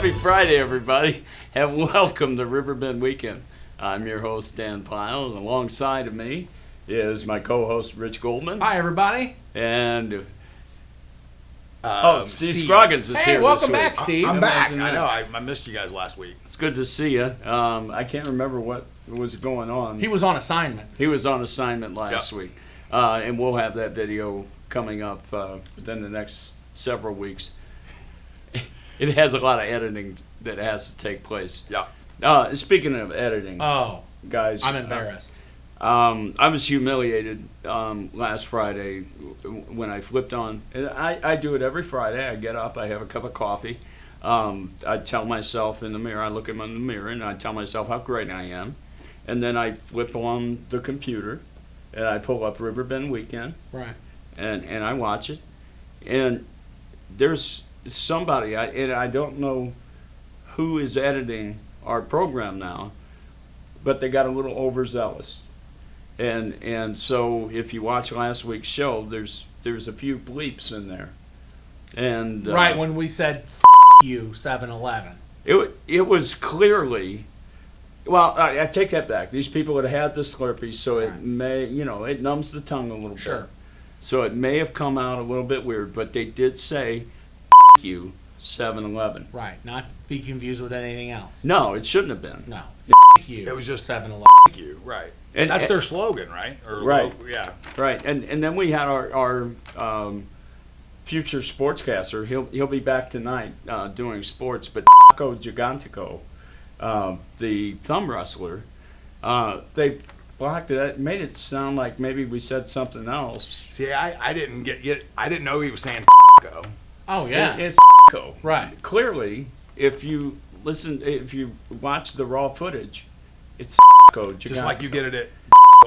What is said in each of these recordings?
Happy Friday, everybody, and welcome to Riverbend Weekend. I'm your host, Dan Pyle, and alongside of me is my co-host, Rich Goldman. Hi, everybody. And Steve Steve. Scroggins is Hey, here welcome this week. back, Steve. I'm back. Imagine I that. know. I missed you guys last week. It's good to see you. I can't remember what was going on. He was on assignment. He was on assignment last Yep. week, and we'll have that video coming up within the next several weeks. It has a lot of editing that has to take place. Yeah. Speaking of editing, Oh, guys, I'm embarrassed. I was humiliated last Friday when I flipped on. And I do it every Friday. I get up, I have a cup of coffee. I tell myself in the mirror, I look in the mirror, and I tell myself how great I am. And then I flip on the computer, and I pull up Riverbend Weekend, Right. and I watch it. And there's somebody, and I don't know who is editing our program now, but they got a little overzealous. And so if you watch last week's show, there's a few bleeps in there. And Right when we said, you, 7-Eleven. it was clearly, well, I take that back. These people had had the Slurpee, so it Right. may, it numbs the tongue a little Sure. bit. So it may have come out a little bit weird, but they did say, you, 7-Eleven. Right. Not to be confused with anything else. No, it shouldn't have been. No. You. It was just 7-Eleven. Thank you. Right. And- That's their slogan, right? Or Right. Yeah. Right, and then we had our future sportscaster. He'll be back tonight doing sports. But Taco Gigantico, the thumb wrestler, they blocked it. It made it sound like maybe we said something else. See, I didn't get. I didn't know he was saying go. Oh, yeah. It's Taco. Right. Clearly, if you watch the raw footage, it's Taco Gigantico. Just like you get it at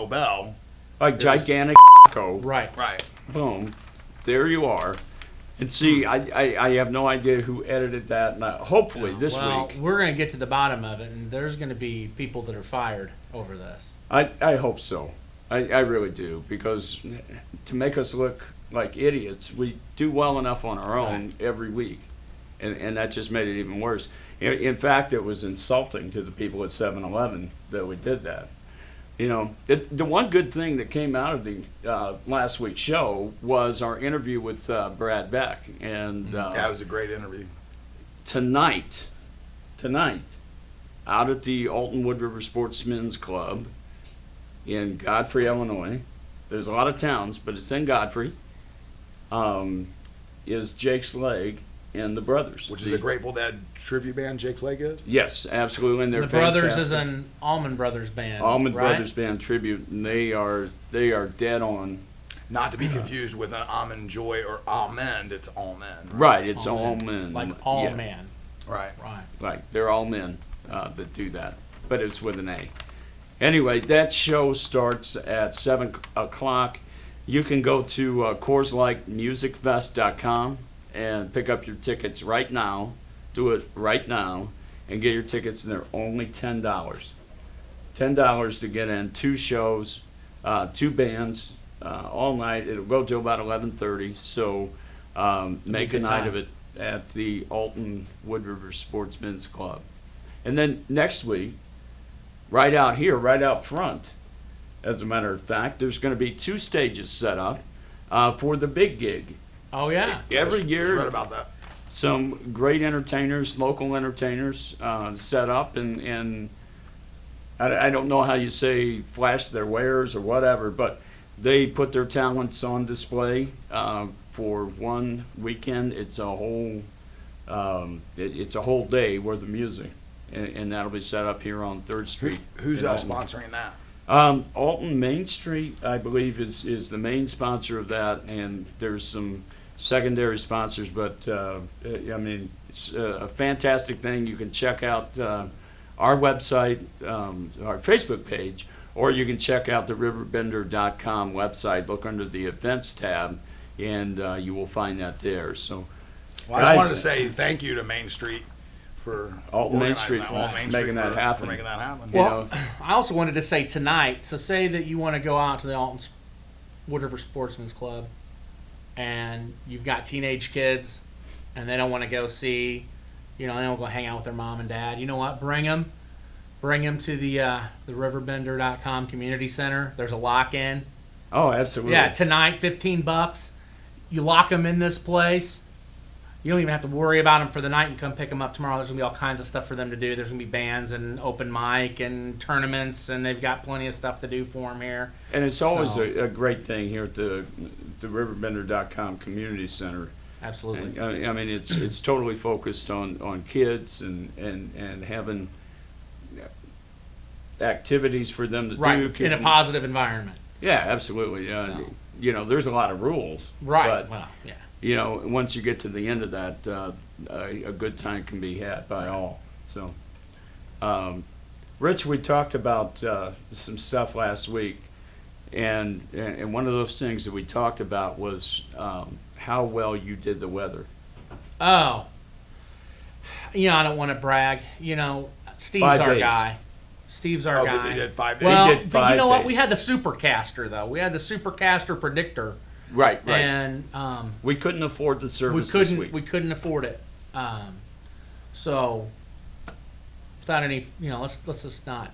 Bell. like gigantic Taco. Right. Right. Boom, there you are. And see, I have no idea who edited that. And hopefully this well, week, we're going to get to the bottom of it, and there's going to be people that are fired over this. I hope so. I really do, because to make us look like idiots, we do well enough on our own every week, and that just made it even worse. In fact, it was insulting to the people at 7-Eleven that we did that. The one good thing that came out of the last week's show was our interview with Brad Beck. And Yeah, it was a great interview. tonight, out at the Alton Wood River Sportsmen's Club in Godfrey, Illinois, there's a lot of towns, but it's in Godfrey, is Jake's Leg and the Brothers. Which is a Grateful Dead tribute band. Jake's Leg is. Yes, absolutely. And they're The Brothers fantastic. is an Allman Brothers band. Allman right? Brothers Band tribute, and they are dead on. Not to be confused with an Almond Joy or Almond. It's all men. Right, it's All all men. men. Like all Yeah, man. Right. Right. Right, they're all men that do that, but it's with an A. Anyway, that show starts at 7 o'clock. You can go to CoorsLightMusicFest.com and pick up your tickets right now. Do it right now and get your tickets, and they're only $10. $10 to get in. 2 shows, 2 bands, all night. It'll go till about 11:30. So make a good night time. of it at the Alton Wood River Sportsmen's Club. And then next week, right out here, right out front, as a matter of fact, there's going to be 2 stages set up for the big gig. Oh, yeah. Every Just year, read about that. some great entertainers, local entertainers, set up and I don't know how you say flash their wares or whatever, but they put their talents on display for one weekend. It's a whole it's a whole day worth of music, and that'll be set up here on 3rd Street. Who's in Alton. sponsoring that? Alton Main Street, I believe, is the main sponsor of that, and there's some secondary sponsors, but I mean, it's a fantastic thing. You can check out our website, our Facebook page, or you can check out the riverbender.com website. Look under the events tab, and you will find that there. So, Well, I just guys, wanted to say thank you to Main Street for Alton Main organizing Street that. for Alton Main making Street that for happen. making that happen. You Well, know. I also wanted to say tonight, so say that you want to go out to the Alton Wood River Sportsman's Club, and you've got teenage kids, and they don't want to go see You know, they don't go hang out with their mom and dad. You know what? Bring them to the riverbender.com community center. There's a lock-in. Oh, absolutely. Yeah, tonight, $15. You lock them in this place. You don't even have to worry about them for the night and come pick them up tomorrow. There's going to be all kinds of stuff for them to do. There's going to be bands and open mic and tournaments, and they've got plenty of stuff to do for them here. And it's always So- a great thing here at the riverbender.com community center. Absolutely. And, I mean, it's totally focused on kids and having activities for them to Right, do. in a positive environment. Yeah, absolutely. So. You know, there's a lot of rules. Right, But, well, yeah. you know, once you get to the end of that, a good time can be had by all. So, Rich, we talked about some stuff last week, and one of those things that we talked about was how well you did the weather. Oh. You know, I don't want to brag. You know, Steve's 5 our days. guy. Steve's our Oh, guy. because he did 5 days. Well, He did but you 5 know what? days. We had the Supercaster, though. We had the Supercaster predictor. Right, right. And We couldn't afford the we service this couldn't week. we couldn't afford it. So without any, you know, let's just not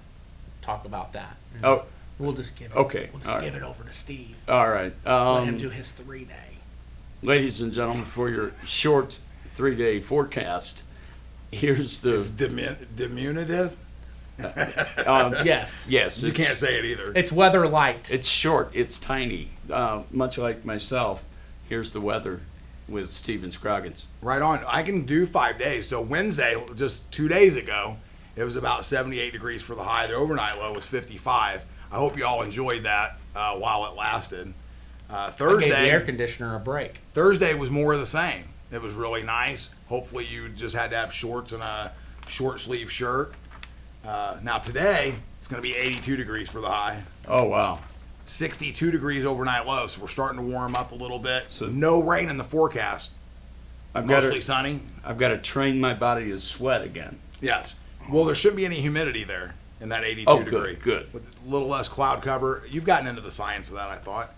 talk about that. Oh, We'll just give it. Okay, We'll just all give it over to Steve. all right. Let him do his 3-day. Ladies and gentlemen, for your short 3-day forecast, here's It's the. diminutive. Yes. Yes, You it's- can't say it either. It's weather light. It's short. It's tiny. Much like myself, here's the weather with Steven Scroggins. Right on. I can do 5 days. So Wednesday, just 2 days ago, it was about 78 degrees for the high. The overnight low was 55. I hope you all enjoyed that while it lasted. I gave the air Thursday conditioner a break. was more of the same. It was really nice. Hopefully you just had to have shorts and a short sleeve shirt. Now today, it's going to be 82 degrees for the high. Oh, wow. 62 degrees overnight low, so we're starting to warm up a little bit. So- No rain in the forecast. I've got Mostly to, sunny. I've got to train my body to sweat again. Yes. Well, there shouldn't be any humidity there in that 82 Oh, degree. good. With a little less cloud cover. You've gotten into the science of that, I thought.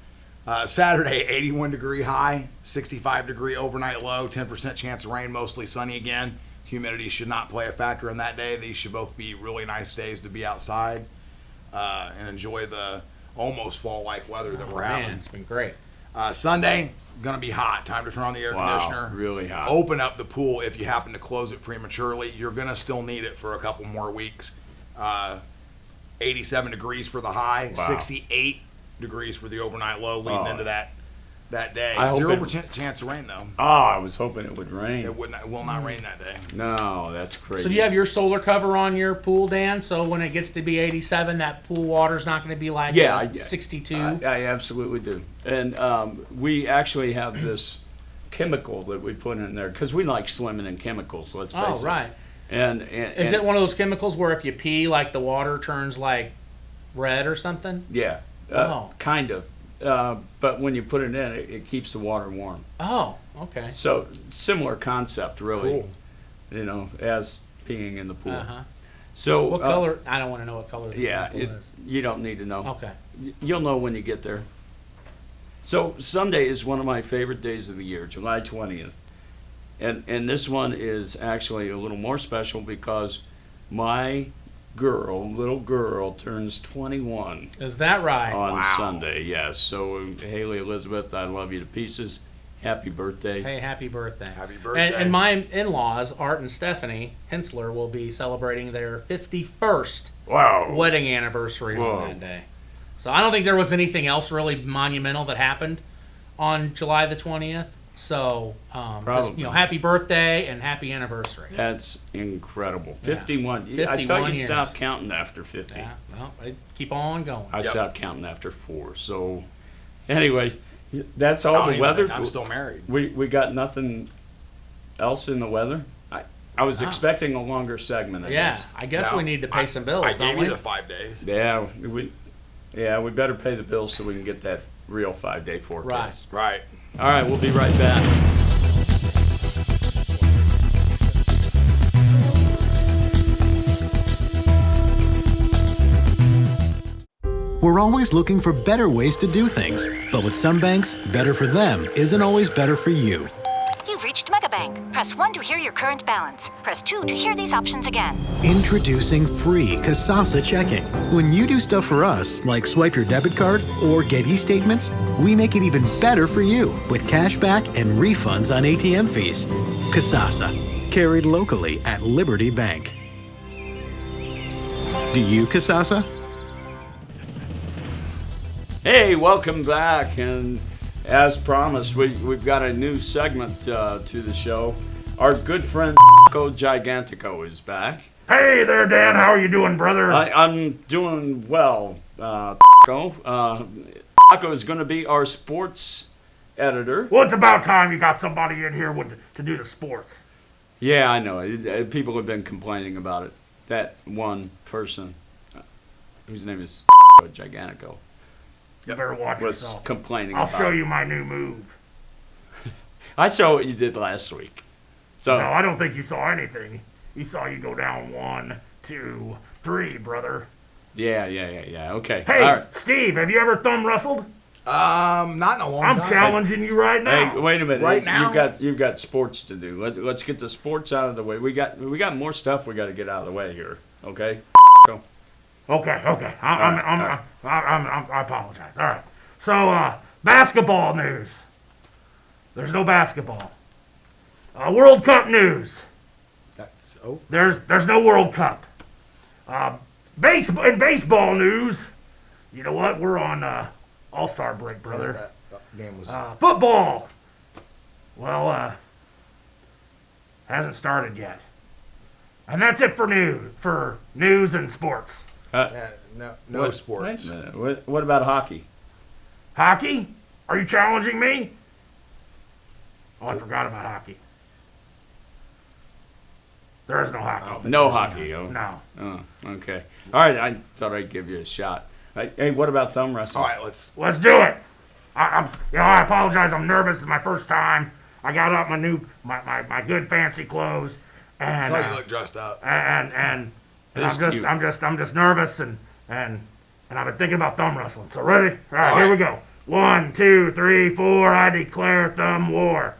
Saturday, 81 degree high, 65 degree overnight low, 10% chance of rain, mostly sunny again. Humidity should not play a factor in that day. These should both be really nice days to be outside and enjoy the almost fall-like weather that we're Man, having. it's been great. Sunday, going to be hot. Time to turn on the air Wow, conditioner. really hot. Open up the pool if you happen to close it prematurely. You're going to still need it for a couple more weeks. 87 degrees for the high, Wow. 68 degrees for the overnight low leading Oh. into that day. I hope 0% chance of rain, though. I was hoping it would rain. It will not rain that day. No, that's crazy. So do you have your solar cover on your pool, Dan? So when it gets to be 87, that pool water's not going to be like Yeah, I- 62? I absolutely do. And we actually have this chemical that we put in there because we like swimming in chemicals, let's face Oh, it. right. And Is it one of those chemicals where if you pee, like the water turns like red or something? Yeah, Oh. kind of. But when you put it in, it keeps the water warm. Oh, okay. So similar concept, really. Cool. You know, as peeing in the pool. Uh-huh. So What color? I don't want to know what color the Yeah, pool is. you don't need to know. Okay. You'll know when you get there. So Sunday is one of my favorite days of the year, July 20th. And this one is actually a little more special because my little girl, turns 21 Is that right? on Wow. Sunday. Yes. So Haley Elizabeth, I love you to pieces. Happy birthday. Hey, happy birthday. Happy birthday. And my in-laws, Art and Stephanie Hensler, will be celebrating their 51st Wow. wedding anniversary Whoa. on that day. So I don't think there was anything else really monumental that happened on July the 20th. So just, Probably. happy birthday and happy anniversary. That's incredible. Yeah. 51. I 51 thought you years. stopped counting after 50. Yeah, well, I keep on going. I Yep. stopped counting after 4. So, anyway, that's I all don't the even weather. think I'm still married. We got nothing else in the weather. I was Ah. expecting a longer segment. I Yeah, guess. I guess No, we need to pay I- some bills, I don't gave we? you the 5 days. Yeah, we better pay the bills so we can get that real 5-day forecast. Right. All right, we'll be right back. We're always looking for better ways to do things. But with some banks, better for them isn't always better for you. You've reached Mega bank. Press 1 to hear your current balance. Press 2 to hear these options again. Introducing free Kasasa Checking. When you do stuff for us, like swipe your debit card or get e-statements, we make it even better for you with cash back and refunds on ATM fees. Kasasa, carried locally at Liberty Bank. Do you, Kasasa? Hey, welcome back, and as promised, we've got a new segment to the show. Our good friend Taco Gigantico is back. Hey there, Dan. How are you doing, brother? I'm doing well, Taco. Taco is going to be our sports editor. Well, it's about time you got somebody in here to do the sports. Yeah, I know. People have been complaining about it. That one person, whose name is Gigantico, You better watch was yourself. complaining I'll about show it. you my new move. I saw what you did last week. So No, I don't think you saw anything. You saw you go down 1, 2, 3, brother. yeah. Okay. Hey, All right. Steve, have you ever thumb wrestled? Not in a long I'm time. challenging you right now. Hey, wait a minute. Right now? You've got sports to do. Let's get the sports out of the way. We got more stuff we got to get out of the way here. Okay. Go. Okay. right. I apologize. All right. So, basketball news. There's no basketball. World Cup news. That's There's no World Cup. In baseball news, you know what? We're on All-Star break, brother. that game was. Football. Well, hasn't started yet. And that's it for news and sports. no sports. Wait a minute. What about hockey? Hockey? Are you challenging me? Oh, I forgot about hockey. There is no hockey. No hockey. Oh. No. Oh, okay. All right. I thought I'd give you a shot. Hey, what about thumb wrestling? All right, let's. Let's do it. I apologize. I'm nervous. It's my first time. I got out my good fancy clothes, and Saw you look dressed up. and This is cute. I'm just nervous and I've been thinking about thumb wrestling. So ready? All right, here we go. 1, 2, 3, 4. I declare thumb war.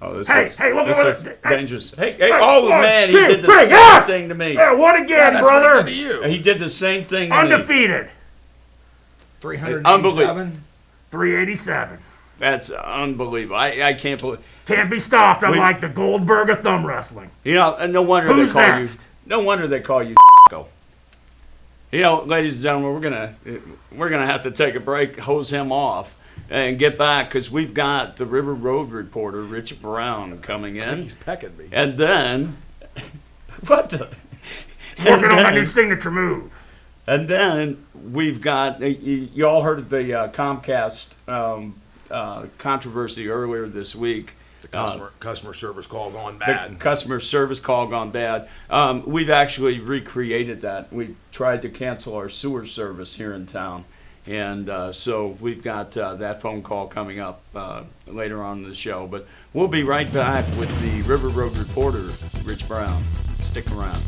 Oh, this Hey, looks, hey, look this at looks what- dangerous. Hey, Hey, oh 1, man, he 2, did the 3, same yes! thing to me. Yeah, what again, Yeah, that's brother? what he did to you. He did the same thing to me. Undefeated. 387. 387. That's unbelievable. I can't believe. Can't be stopped. I'm Wait. like the Goldberg of thumb wrestling. You know, no wonder Who's they call next? you. No wonder they call you. You know, ladies and gentlemen, we're gonna have to take a break, hose him off, and get back because we've got the River Road reporter Rich Brown coming I think in, he's pecking me. and then what the? Working on my new signature move. And then we've got, you all heard of the Comcast controversy earlier this week. The customer service call gone The bad. customer service call gone bad. We've actually recreated that. We tried to cancel our sewer service here in town. And so we've got that phone call coming up later on in the show. But we'll be right back with the River Road reporter, Rich Brown. Stick around.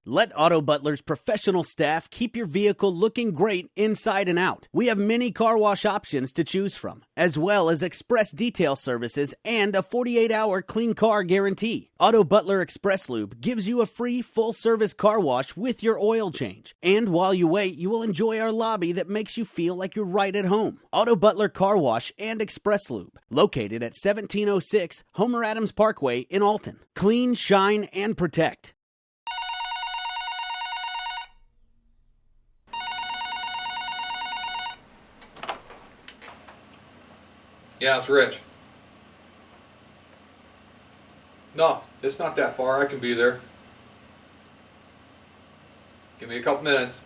Let Auto Butler's professional staff keep your vehicle looking great inside and out. We have many car wash options to choose from, as well as express detail services and a 48-hour clean car guarantee. Auto Butler Express Lube gives you a free full-service car wash with your oil change. And while you wait, you will enjoy our lobby that makes you feel like you're right at home. Auto Butler Car Wash and Express Lube, located at 1706 Homer Adams Parkway in Alton. Clean, shine, and protect. Yeah, it's Rich. No, it's not that far. I can be there. Give me a couple minutes.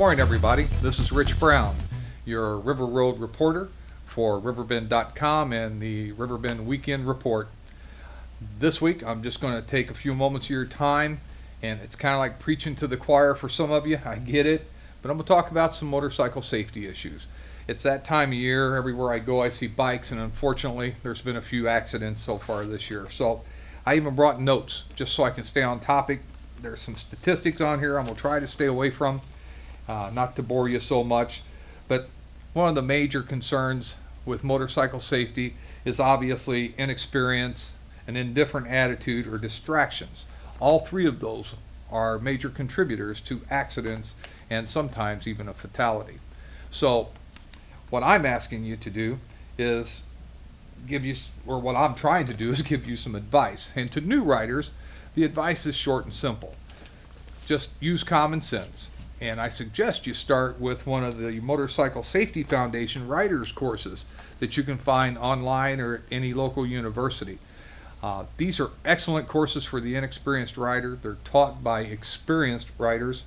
morning, everybody. This is Rich Brown, your River Road reporter for Riverbend.com and the Riverbend Weekend Report. This week, I'm just going to take a few moments of your time, and it's kind of like preaching to the choir for some of you. I get it, but I'm going to talk about some motorcycle safety issues. It's that time of year. Everywhere I go, I see bikes, and unfortunately, there's been a few accidents so far this year. So I even brought notes just so I can stay on topic. There's some statistics on here I'm going to try to stay away from, not to bore you so much. But one of the major concerns with motorcycle safety is obviously inexperience, an indifferent attitude, or distractions. All three of those are major contributors to accidents and sometimes even a fatality. So what I'm asking you to do is what I'm trying to do is give you some advice. And to new riders, the advice is short and simple. Just use common sense. And I suggest you start with one of the Motorcycle Safety Foundation riders courses that you can find online or at any local university. These are excellent courses for the inexperienced rider. They're taught by experienced riders.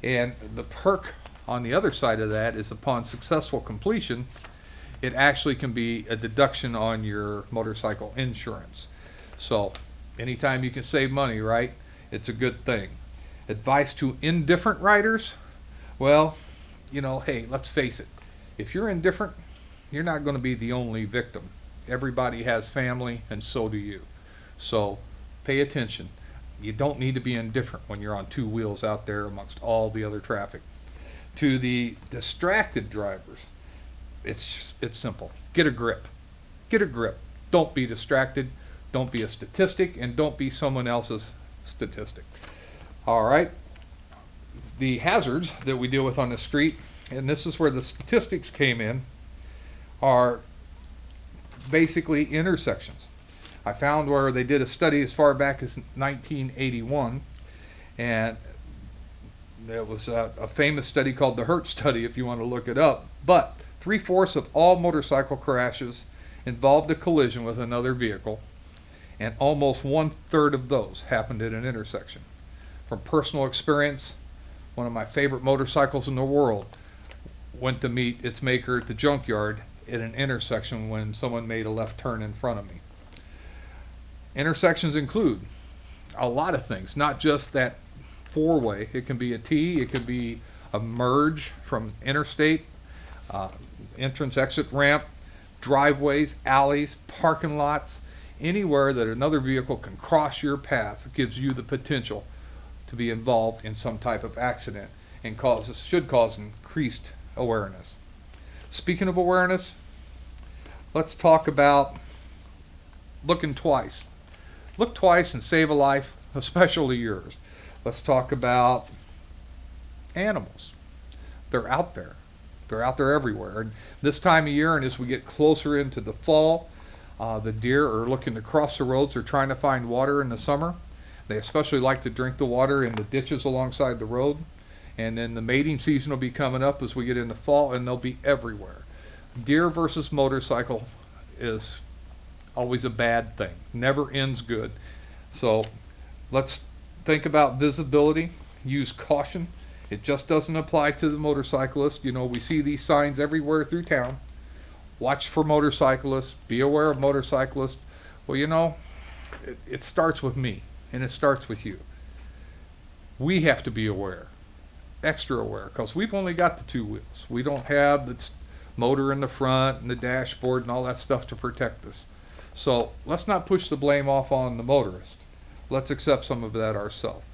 And the perk on the other side of that is upon successful completion, it actually can be a deduction on your motorcycle insurance. So anytime you can save money, right, it's a good thing. Advice to indifferent riders? Well, hey, let's face it. If you're indifferent, you're not going to be the only victim. Everybody has family, and so do you. So pay attention. You don't need to be indifferent when you're on two wheels out there amongst all the other traffic. To the distracted drivers, it's simple. Get a grip. Get a grip. Don't be distracted. Don't be a statistic, and don't be someone else's statistic. All right. The hazards that we deal with on the street, and this is where the statistics came in, are basically intersections. I found where they did a study as far back as 1981, and there was a famous study called the Hurt study, if you want to look it up. But 3/4 of all motorcycle crashes involved a collision with another vehicle, and almost 1/3 of those happened at an intersection. From personal experience, one of my favorite motorcycles in the world went to meet its maker at the junkyard at an intersection when someone made a left turn in front of me. Intersections include a lot of things, not just that four-way. It can be a T, it could be a merge from interstate, entrance exit ramp, driveways, alleys, parking lots, anywhere that another vehicle can cross your path gives you the potential to be involved in some type of accident and should cause increased awareness. Speaking of awareness, let's talk about looking twice. Look twice and save a life, especially yours. Let's talk about animals. They're out there. They're out there everywhere. And this time of year, and as we get closer into the fall, the deer are looking to cross the roads. They're trying to find water in the summer. They especially like to drink the water in the ditches alongside the road. And then the mating season will be coming up as we get into fall, and they'll be everywhere. Deer versus motorcycle is always a bad thing. Never ends good. So let's think about visibility. Use caution. It just doesn't apply to the motorcyclist. We see these signs everywhere through town. Watch for motorcyclists. Be aware of motorcyclists. Well, it starts with me, and it starts with you. We have to be aware, extra aware, because we've only got the two wheels. We don't have the motor in the front and the dashboard and all that stuff to protect us. So let's not push the blame off on the motorist. Let's accept some of that ourselves.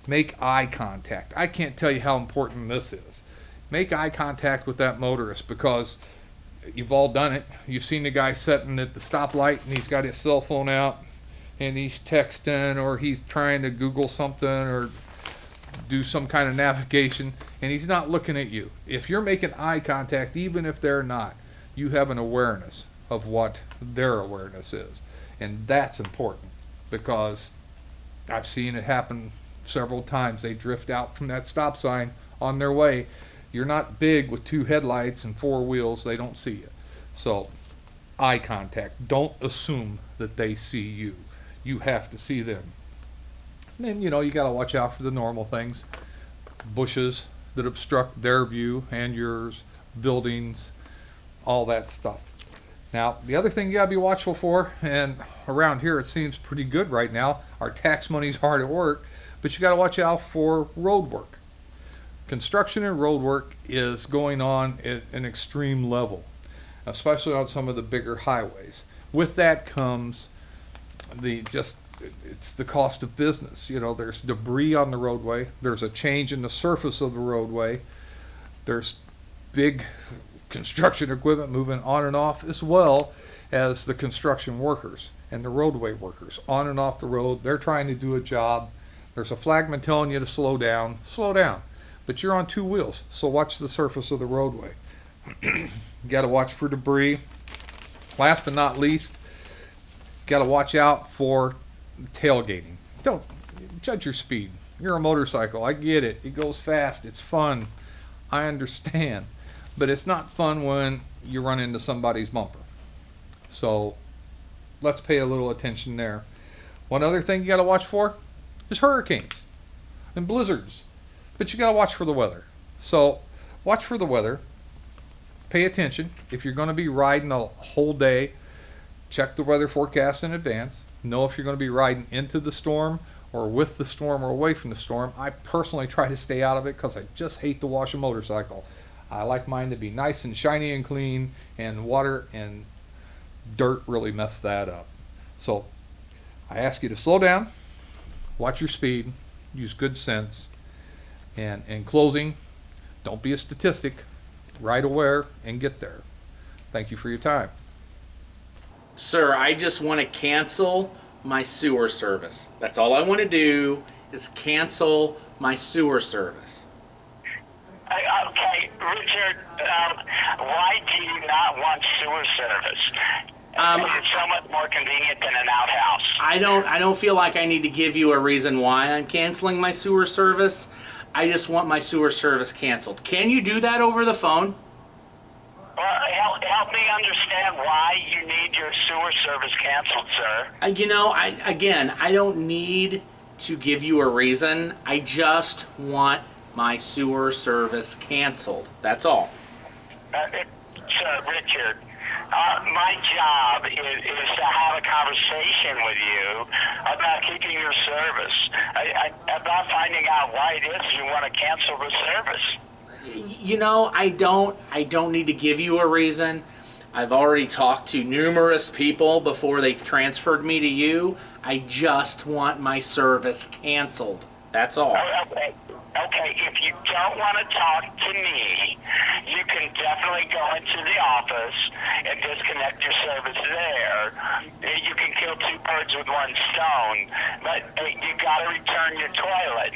Make eye contact. I can't tell you how important this is. Make eye contact with that motorist, because you've all done it. You've seen the guy sitting at the stoplight and he's got his cell phone out and he's texting, or he's trying to Google something or do some kind of navigation, and he's not looking at you. If you're making eye contact, even if they're not, you have an awareness of what their awareness is. And that's important, because I've seen it happen several times. They drift out from that stop sign on their way. You're not big with two headlights and four wheels. They don't see you. So eye contact. Don't assume that they see you. You have to see them. And then, you got to watch out for the normal things. Bushes, that obstruct their view and yours, buildings, all that stuff. Now, the other thing you gotta be watchful for, and around here it seems pretty good right now, our tax money's hard at work, but you gotta watch out for road work. Construction and road work is going on at an extreme level, especially on some of the bigger highways. With that comes it's the cost of business. You know, there's debris on the roadway, there's a change in the surface of the roadway, there's big construction equipment moving on and off, as well as the construction workers and the roadway workers on and off the road. They're trying to do a job. There's a flagman telling you to slow down, but you're on two wheels, so watch the surface of the roadway. You got to watch for debris. Last but not least, got to watch out for tailgating. Don't judge your speed. You're a motorcycle. I get it. It goes fast. It's fun. I understand. But it's not fun when you run into somebody's bumper. So let's pay a little attention there. One other thing you got to watch for is hurricanes and blizzards. But you got to watch for the weather. So watch for the weather. Pay attention. If you're going to be riding a whole day, check the weather forecast in advance. Know if you're going to be riding into the storm or with the storm or away from the storm. I personally try to stay out of it because I just hate to wash a motorcycle. I like mine to be nice and shiny and clean, and water and dirt really mess that up. So I ask you to slow down, watch your speed, use good sense, and in closing, don't be a statistic. Ride aware and get there. Thank you for your time. Sir, I just want to cancel my sewer service. That's all I want to do is cancel my sewer service. Okay, Richard, why do you not want sewer service? It's so much more convenient than an outhouse. I don't feel like I need to give you a reason why I'm canceling my sewer service. I just want my sewer service canceled. Can you do that over the phone? Well, help me understand why you need your sewer service canceled, sir. I don't need to give you a reason. I just want my sewer service canceled. That's all. Sir, Richard, my job is to have a conversation with you about keeping your service, about finding out why it is you want to cancel the service. You know, I don't need to give you a reason. I've already talked to numerous people before they've transferred me to you. I just want my service canceled. That's all. Okay, if you don't want to talk to me, you can definitely go into the office and disconnect your service there. You can kill two birds with one stone, but you got to return your toilet.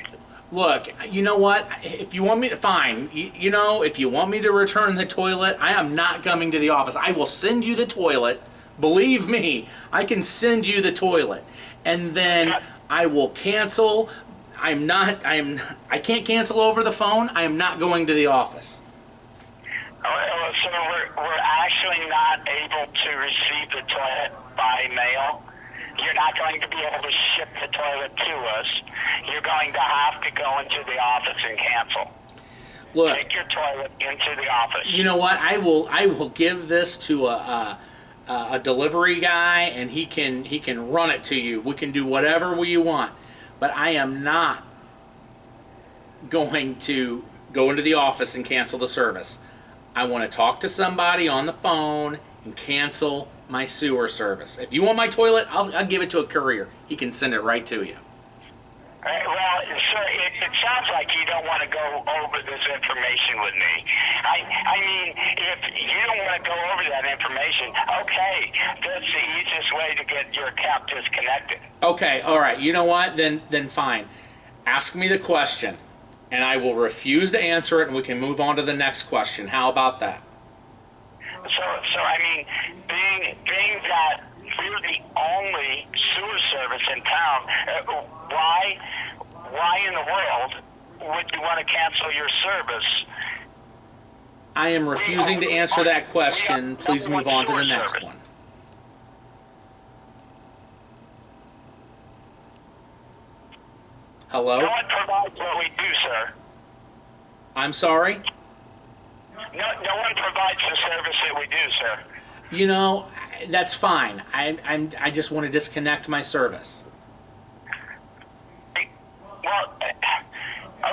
Look, you know what? If you want me to, fine. If you want me to return the toilet, I am not coming to the office. I will send you the toilet. Believe me, I can send you the toilet. And then I will cancel. I can't cancel over the phone. I am not going to the office. So we're actually not able to receive the toilet by mail. You're not going to be able to ship the toilet to us. You're going to have to go into the office and cancel. Look, take your toilet into the office. You know what? I will give this to a delivery guy, and he can run it to you. We can do whatever you want. But I am not going to go into the office and cancel the service. I want to talk to somebody on the phone and cancel my sewer service. If you want my toilet, I'll give it to a courier. He can send it right to you. Well, sir, it sounds like you don't want to go over this information with me. I mean, if you don't want to go over that information, okay, that's the easiest way to get your account disconnected. Okay, all right. You know what? Then fine. Ask me the question, and I will refuse to answer it, and we can move on to the next question. How about that? So I mean, being that you're the only sewer service in town, why in the world would you want to cancel your service? I am refusing to answer that question. Please move on to the next one. Hello? No one provides what we do, sir. I'm sorry? No one provides the service that we do, sir. You know, that's fine. I just want to disconnect my service. Well,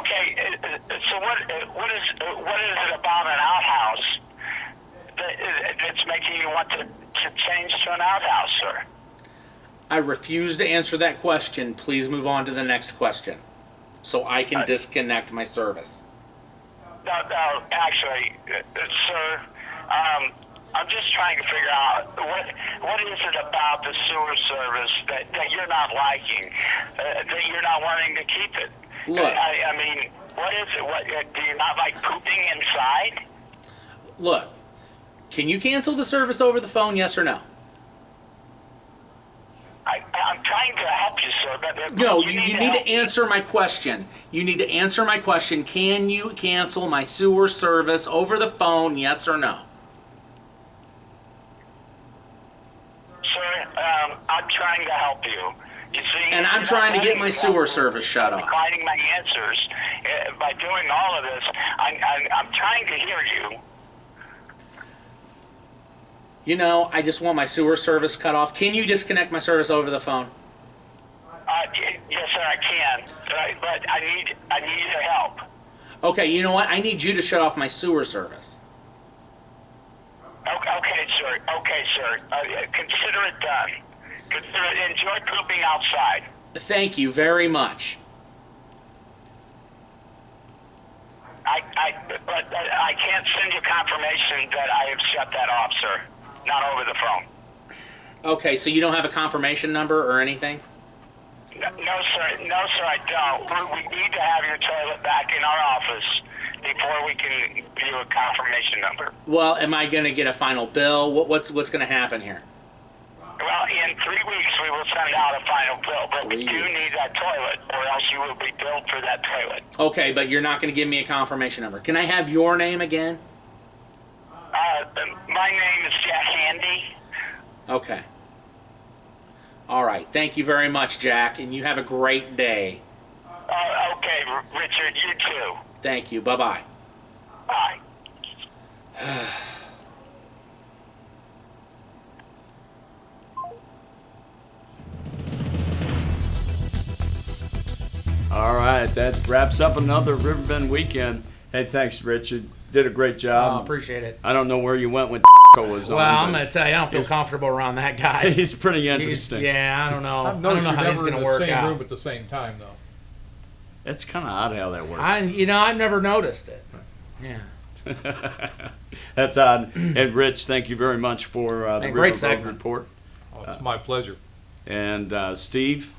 okay. So what is it about an outhouse that's making you want to change to an outhouse, sir? I refuse to answer that question. Please move on to the next question, so I can disconnect my service. No, actually, sir. I'm just trying to figure out what is it about the sewer service that you're not liking, that you're not wanting to keep it. Look. I mean, what is it? What do you not like pooping inside? Look, can you cancel the service over the phone, yes or no? I'm trying to help you, sir, but No, you need to answer my question. You need to answer my question. Can you cancel my sewer service over the phone, yes or no? Sir, I'm trying to help you. You see, And I'm trying to get my sewer service shut off. Declining my answers by doing all of this. I'm trying to hear you. You know, I just want my sewer service cut off. Can you disconnect my service over the phone? Yes, sir, I can. But I need your help. Okay, you know what? I need you to shut off my sewer service. Okay, sir. Okay, sir. Consider it done. Enjoy pooping outside. Thank you very much. But I can't send you confirmation that I have shut that off, sir. Not over the phone. Okay, so you don't have a confirmation number or anything? No, sir. No, sir, I don't. We need to have your toilet back in our office before we can give you a confirmation number. Well, am I going to get a final bill? What's going to happen here? Well, in 3 weeks we will send out a final bill, but we 3 do weeks. need that toilet, or else you will be billed for that toilet. Okay, but you're not going to give me a confirmation number. Can I have your name again? My name is Jack Handy. Okay. All right. Thank you very much, Jack, and you have a great day. Okay, Richard, you too. Thank you. Bye-bye. Bye. All right, that wraps up another Riverbend weekend. Hey, thanks, Richard. Did a great job. Appreciate it. I don't know where you went when was on. Well, I'm but going to tell you, I don't feel comfortable around that guy. He's pretty interesting. Yeah, I don't know. I've I don't noticed know you're how he's never going in to the work same out. room at the same time, though. It's kind of odd how that works. I've never noticed it. Yeah. That's odd. And Rich, thank you very much for the Hey, great Riverboat segment. Report. Oh, it's my pleasure. And Steve,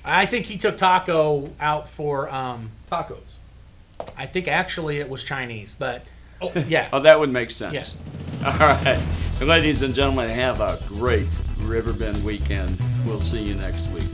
I think he took Taco out for, Tacos. I think actually it was Chinese, but yeah. oh, that would make sense. All right. Ladies and gentlemen, have a great Riverbend weekend. We'll see you next week.